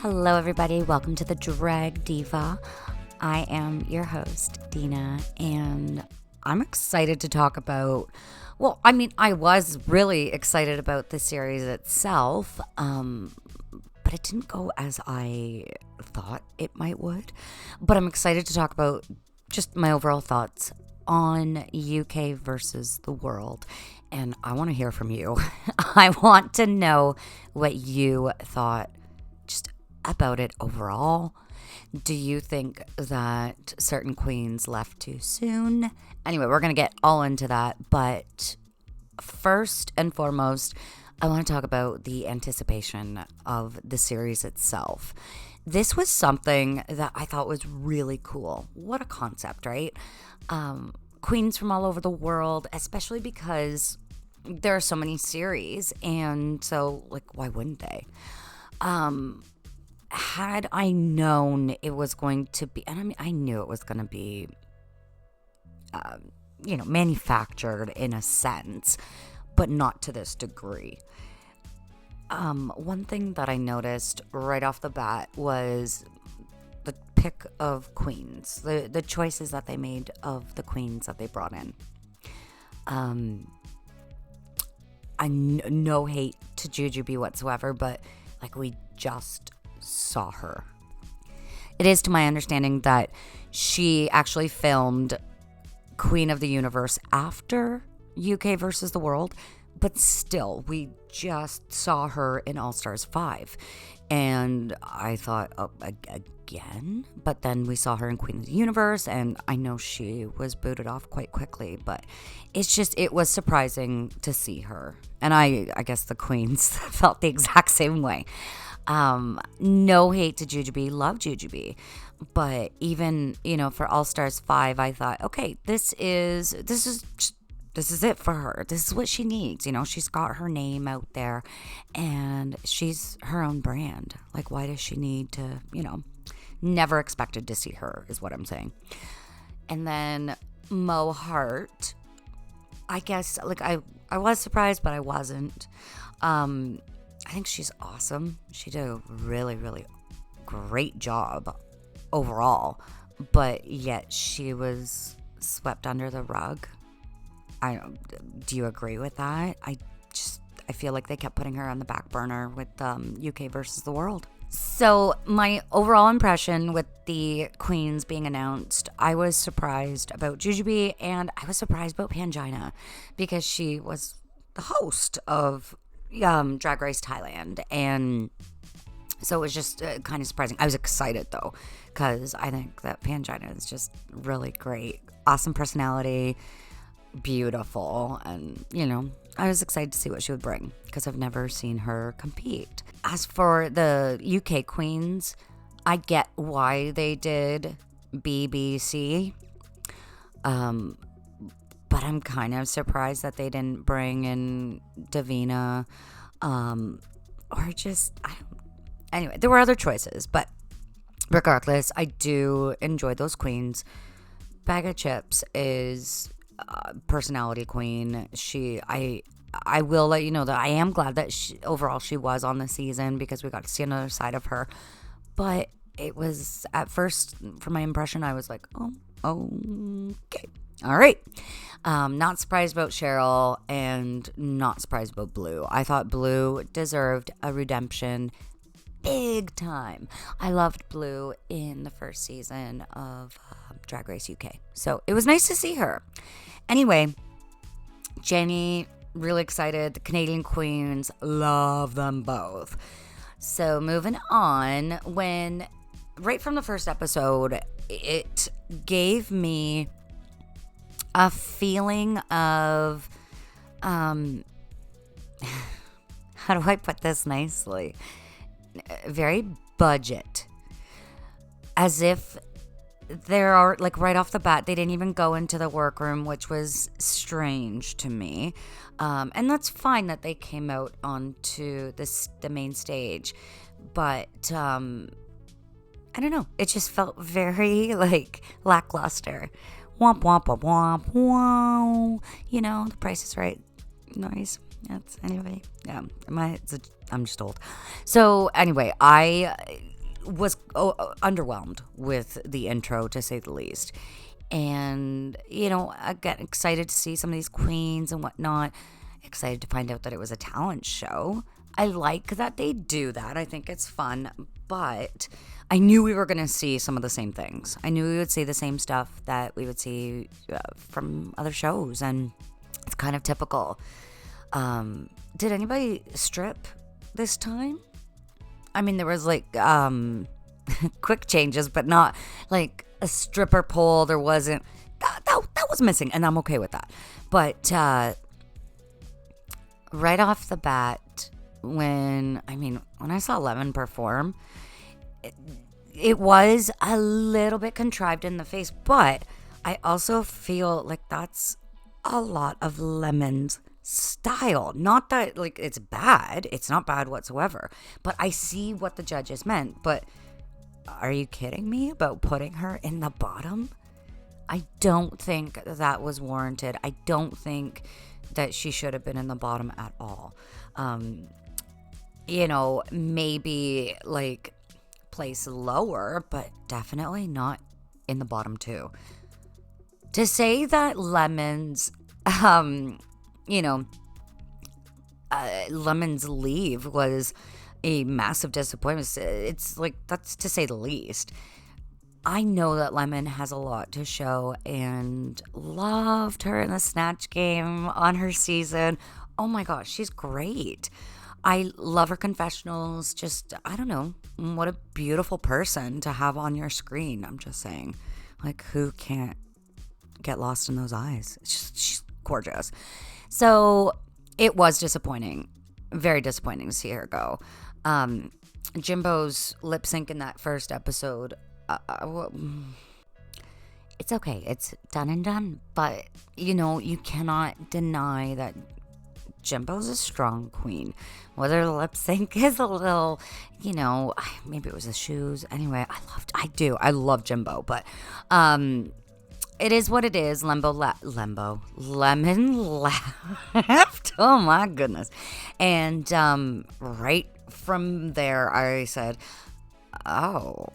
Hello, everybody. Welcome to the Drag Diva. I am your host, Dina, and I'm excited to talk about, I was really excited about the series itself, but it didn't go as I thought it would. But I'm excited to talk about just my overall thoughts on UK versus the world, and I want to hear from you. I want to know what you thought just about it overall. Do you think that certain queens left too soon? Anyway, we're going to get all into that, but first and foremost, I want to talk about the anticipation of the series itself. This was something that I thought was really cool. What a concept, right? Queens from all over the world, especially because there are so many series, and so, why wouldn't they? Had I known it was going to be, and I knew it was going to be, manufactured in a sense, but not to this degree. One thing that I noticed right off the bat was the pick of queens, the choices that they made of the queens that they brought in. No hate to 𝘠𝘠𝘵 whatsoever, but we just saw her. It is to my understanding that she actually filmed Queen of the Universe after UK versus the world, but still, we just saw her in All Stars 5. And I thought, again? But then we saw her in Queen of the Universe, and I know she was booted off quite quickly, but it was surprising to see her. And I guess the queens felt the exact same way. No hate to 𝘠𝘠𝘵, love 𝘠𝘠𝘵, but even, for All Stars 5, I thought, okay, this is it for her. This is what she needs. She's got her name out there and she's her own brand. Why does she need to, never expected to see her is what I'm saying. And then Mo Hart, I guess, I was surprised, but I wasn't. I think she's awesome. She did a really, really great job overall, but yet she was swept under the rug. Do you agree with that? I feel like they kept putting her on the back burner with UK versus the world. So my overall impression with the queens being announced, I was surprised about 𝘠𝘠𝘵, and I was surprised about Pangina because she was the host of Drag Race Thailand, and so it was just kind of surprising. I was excited though, because I think that Pangina is just really great, awesome personality, beautiful, and I was excited to see what she would bring because I've never seen her compete. As for the UK queens, I get why they did BBC, but I'm kind of surprised that they didn't bring in Davina, anyway, there were other choices, but regardless, I do enjoy those queens. Bag of Chips is personality queen. I will let you know that I am glad that overall she was on the season because we got to see another side of her, but it was, at first, from my impression, I was like, oh, okay. All right. Not surprised about Cheryl and not surprised about Blue. I thought Blue deserved a redemption big time. I loved Blue in the first season of Drag Race UK. So it was nice to see her. Anyway, Jenny, really excited. The Canadian queens, love them both. So moving on, right from the first episode, it gave me a feeling of, how do I put this nicely? Very budget. As if there are, right off the bat, they didn't even go into the workroom, which was strange to me. And that's fine that they came out onto the main stage. But, I don't know. It just felt very, lackluster. Womp, womp, womp, womp, wow. The Price is Right noise. That's, anyway, yeah. I'm just old. So, anyway, was underwhelmed with the intro, to say the least. And, I get excited to see some of these queens and whatnot. Excited to find out that it was a talent show. I like that they do that. I think it's fun. But I knew we were going to see some of the same things. I knew we would see the same stuff that we would see from other shows. And it's kind of typical. Did anybody strip this time? I mean, there was like quick changes, but not like a stripper pole. There wasn't. That was missing, and I'm okay with that. But right off the bat, when I saw Lemon perform, it was a little bit contrived in the face, but I also feel like that's a lot of Lemon's style. Not that like it's bad. It's not bad whatsoever. But I see what the judges meant. But are you kidding me about putting her in the bottom? I don't think that was warranted. I don't think that she should have been in the bottom at all. Maybe like place lower, but definitely not in the bottom two. To say that Lemon's Lemon's leave was a massive disappointment, it's like, that's to say the least. I know that Lemon has a lot to show and loved her in the Snatch Game on her season. Oh my gosh, she's great. I love her confessionals. Just, I don't know, what a beautiful person to have on your screen. I'm just saying, like, who can't get lost in those eyes? She's gorgeous. So it was disappointing, very disappointing to see her go. Jimbo's lip sync in that first episode, it's okay, it's done and done, but you cannot deny that Jimbo's a strong queen. Whether the lip sync is a little, maybe it was the shoes. Anyway, I love Jimbo, but it is what it is. Lemon left. Oh my goodness. And right from there, I said, oh,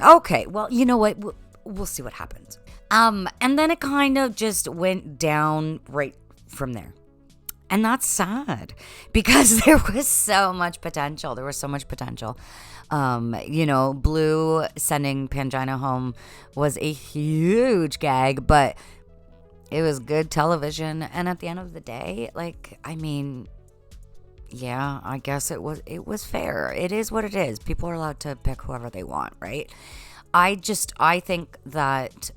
okay. Well, you know what? We'll see what happens. And then it kind of just went down right from there. And that's sad because there was so much potential. Blue sending Pangina home was a huge gag, but it was good television. And at the end of the day, yeah, I guess it was fair. It is what it is. People are allowed to pick whoever they want, right? I think that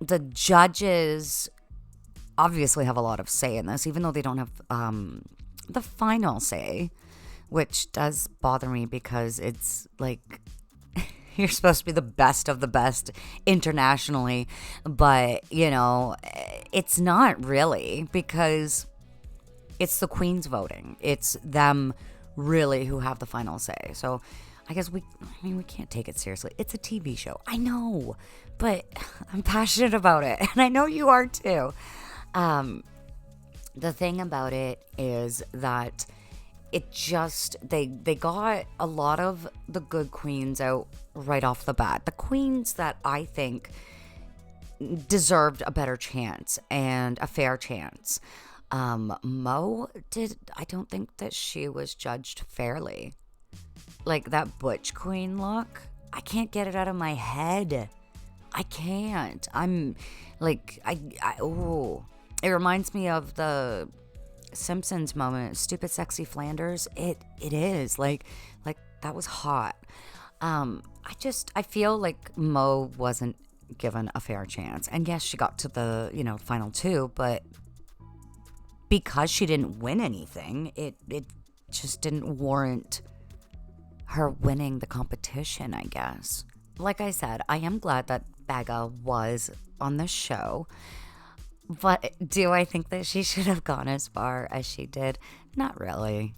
the judges obviously have a lot of say in this, even though they don't have the final say, which does bother me because it's like you're supposed to be the best of the best internationally, but it's not really, because it's the queens voting. It's them really who have the final say. So I guess we can't take it seriously. It's a TV show. I know, but I'm passionate about it, and I know you are too. The thing about it is that it just, they got a lot of the good queens out right off the bat. The queens that I think deserved a better chance and a fair chance. Mo I don't think that she was judged fairly. Like that butch queen look, I can't get it out of my head. I can't. I'm like, it reminds me of the Simpsons moment, Stupid Sexy Flanders. It is like that was hot. I feel like Mo wasn't given a fair chance. And yes, she got to the, final two, but because she didn't win anything, it just didn't warrant her winning the competition, I guess. Like I said, I am glad that Bagga was on the show. But do I think that she should have gone as far as she did? Not really.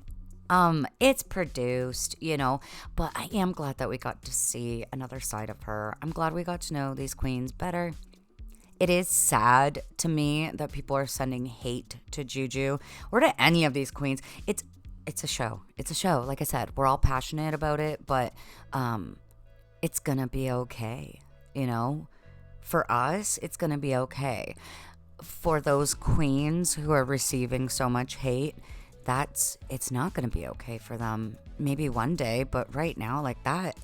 It's produced, but I am glad that we got to see another side of her. I'm glad we got to know these queens better. It is sad to me that people are sending hate to Juju or to any of these queens. It's a show. It's a show. Like I said, we're all passionate about it, but it's gonna be okay, you know? For us, it's gonna be okay. For those queens who are receiving so much hate, it's not gonna be okay for them. Maybe one day, but right now, like that,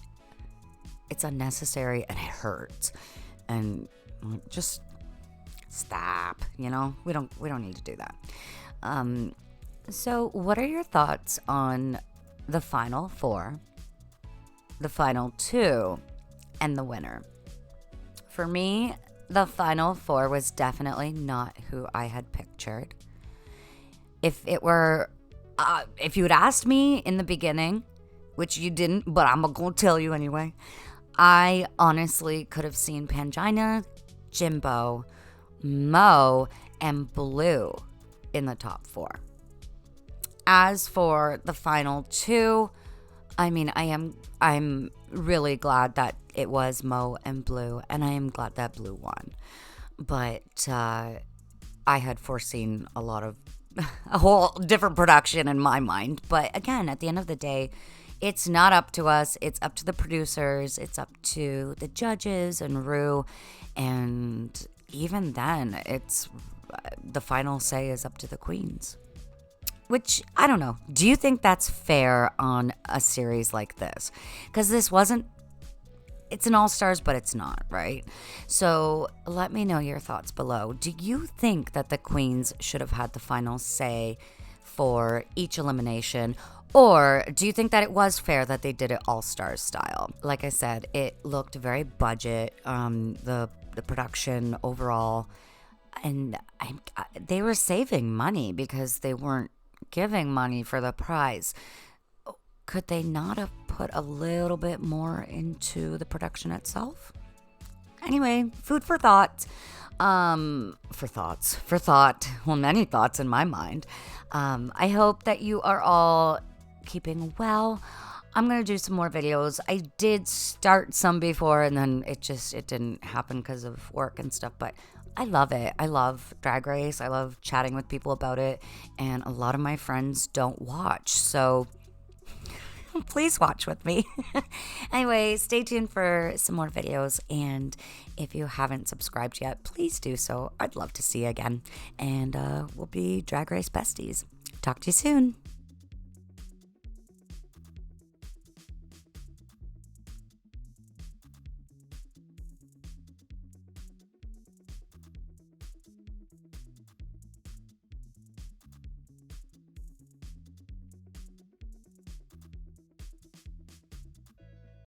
it's unnecessary and it hurts. And just stop, you know? We don't need to do that. So what are your thoughts on the final 4, the final 2, and the winner? For me, the final 4 was definitely not who I had pictured. If you had asked me in the beginning, which you didn't, but I'm gonna tell you anyway, I honestly could have seen Pangina, Jimbo, Mo, and Blue in the top 4. As for the final 2, I mean, I'm really glad that it was Mo and Blue, and I am glad that Blue won. But I had foreseen a whole different production in my mind. But again, at the end of the day, it's not up to us. It's up to the producers. It's up to the judges and Rue. And even then, the final say is up to the queens. Which, I don't know. Do you think that's fair on a series like this? Because it's an All-Stars, but it's not, right? So let me know your thoughts below. Do you think that the queens should have had the final say for each elimination? Or do you think that it was fair that they did it All-Stars style? Like I said, it looked very budget, the production overall. And they were saving money because they weren't giving money for the prize. Could they not have put a little bit more into the production itself? Anyway, food for thought. For thought. Well, many thoughts in my mind. I hope that you are all keeping well. I'm going to do some more videos. I did start some before and then it didn't happen because of work and stuff, but I love it. I love Drag Race. I love chatting with people about it. And a lot of my friends don't watch. So please watch with me. Anyway, stay tuned for some more videos. And if you haven't subscribed yet, please do so. I'd love to see you again. And we'll be Drag Race besties. Talk to you soon.